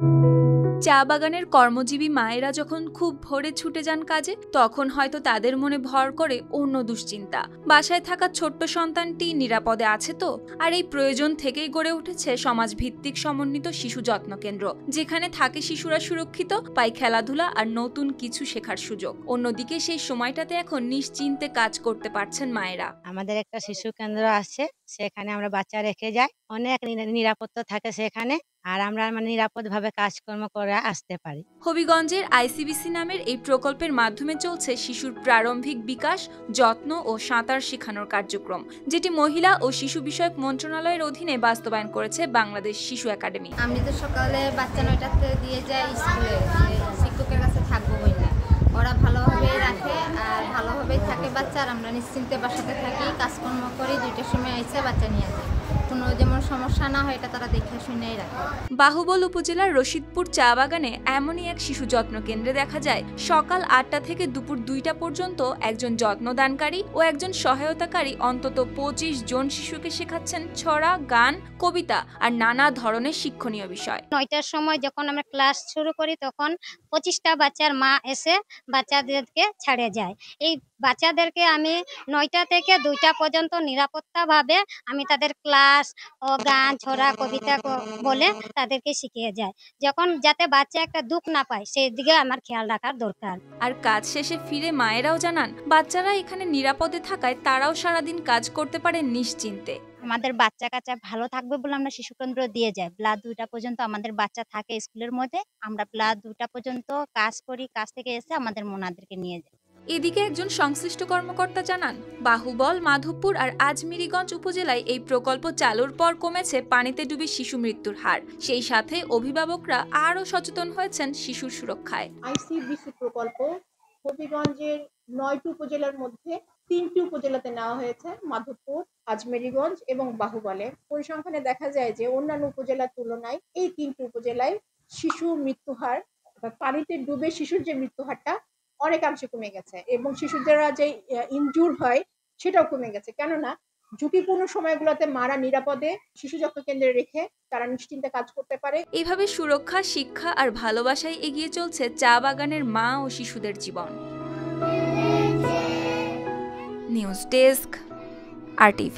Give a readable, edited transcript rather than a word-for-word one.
চা বাগানের কর্মজীবী মায়েরা যখন খুব ভোরে ছুটে যান কাজে, তখন হয়তো তাদের মনে ভর করে অন্য দুশ্চিন্তা। বাসায় থাকা ছোট্ট সন্তানটি নিরাপদে আছে তো? আর এই প্রয়োজন থেকেই গড়ে উঠেছে সমাজভিত্তিক সমন্বিত শিশু যত্ন কেন্দ্র, যেখানে থাকে শিশুরা সুরক্ষিত, পায় খেলাধুলা আর নতুন কিছু শেখার সুযোগ। অন্যদিকে সেই সময়টাতে এখন নিশ্চিন্তে কাজ করতে পারছেন মায়েরা। আমাদের একটা শিশু কেন্দ্র আছে, সেখানে আমরা বাচ্চা রেখে যাই। অনেক নিরাপত্তা থাকে সেখানে, আর আমরা নিরাপদভাবে কাজকর্ম করে আসতে পারি। হবিগঞ্জের আইসিবিসি নামের এই প্রকল্পের মাধ্যমে চলছে শিশুর প্রারম্ভিক বিকাশ, যত্ন ও সাঁতার শেখানোর কার্যক্রম, যেটি মহিলা ও শিশু বিষয়ক মন্ত্রণালয়ের অধীনে বাস্তবায়ন করেছে বাংলাদেশ শিশু একাডেমি। আমি তো সকালে বাচ্চা 9টাতে দিয়ে যাই স্কুলে, শিক্ষকের কাছে থাকবো বইলে ওরা ভালোভাবেই রাখে আর ভালোভাবেই থাকে বাচ্চা, আর আমরা নিশ্চিন্তে বাসাতে থাকি, কাজকর্ম করি। 2টার সময় এসে বাচ্চা নিয়ে যায়, কোনো যেমন সমস্যা না হয় এটা তারা দেখে শুনেই রাখে। বাহুবল উপজেলার রশিদপুর চা বাগানে এমনই এক শিশু যত্ন কেন্দ্রে দেখা যায় সকাল 8টা থেকে দুপুর 2টা পর্যন্ত একজন যত্নদানকারী ও একজন সহায়তাকারী অন্তত 25 জন শিশুকে শেখাচ্ছেন ছড়া, গান, কবিতা আর নানা ধরনের শিক্ষণীয় বিষয়। 9টার সময় যখন আমরা ক্লাস শুরু করি তখন 25টা বাচ্চার মা এসে বাচ্চাদেরকে ছেড়ে যায়। এই বাচ্চাদেরকে আমি 9টা থেকে 2টা পর্যন্ত নিরাপত্তাভাবে আমি তাদের ক্লাস ও গান, ছড়া, কবিতা বলে তাদেরকে শিখিয়ে যায়, যখন যাতে বাচ্চা একটা দুঃখ না পায় সেই দিকে আমার খেয়াল রাখার দরকার। আর কাজ শেষে ফিরে মায়েরাও জানান বাচ্চারা এখানে নিরাপদে থাকায় তারাও সারাদিন কাজ করতে পারে নিশ্চিন্তে। আমাদের বাচ্চা কাচ্চা ভালো থাকবে বলে আমরা শিশু কেন্দ্র দিয়ে যাই। বেলা 2টা পর্যন্ত আমাদের বাচ্চা থাকে স্কুলের মধ্যে, আমরা বেলা 2টা পর্যন্ত কাজ করি, কাজ থেকে এসে আমাদের মোনাদেরকে নিয়ে যাই। এদিকে একজন সংশ্লিষ্ট কর্মকর্তা জানান বাহুবল, মাধবপুর আর আজমিরিগঞ্জ উপজেলায় এই প্রকল্প চালুর পর কমেছে পানিতে ডুবে শিশু মৃত্যুর হার। সেই সাথে অভিভাবকরা আরও সচেতন হয়েছেন শিশুর সুরক্ষায়। আইসিবিসি প্রকল্প হবিগঞ্জের 9টি উপজেলার মধ্যে 3টি উপজেলাতে নেওয়া হয়েছে, মাধবপুর, আজমেরীগঞ্জ এবং বাহুবলে। পরিসংখ্যানে দেখা যায় যে অন্যান্য উপজেলার তুলনায় এই 3টি উপজেলায় শিশুর মৃত্যু হার, পানিতে ডুবে শিশুর যে মৃত্যু হারটা অনেকাংশে কমে গেছে, এবং শিশুরা যে ইনজুর হয় সেটাও কমে গেছে। কেননা ঝুঁকিপূর্ণ সময়গুলোতে মারা নিরাপদে শিশু যত্ন কেন্দ্রে রেখে তারা নিশ্চিন্তে কাজ করতে পারে। এইভাবে সুরক্ষা, শিক্ষা আর ভালোবাসায় এগিয়ে চলছে চা বাগানের মা ও শিশুদের জীবন। News desk, RTV।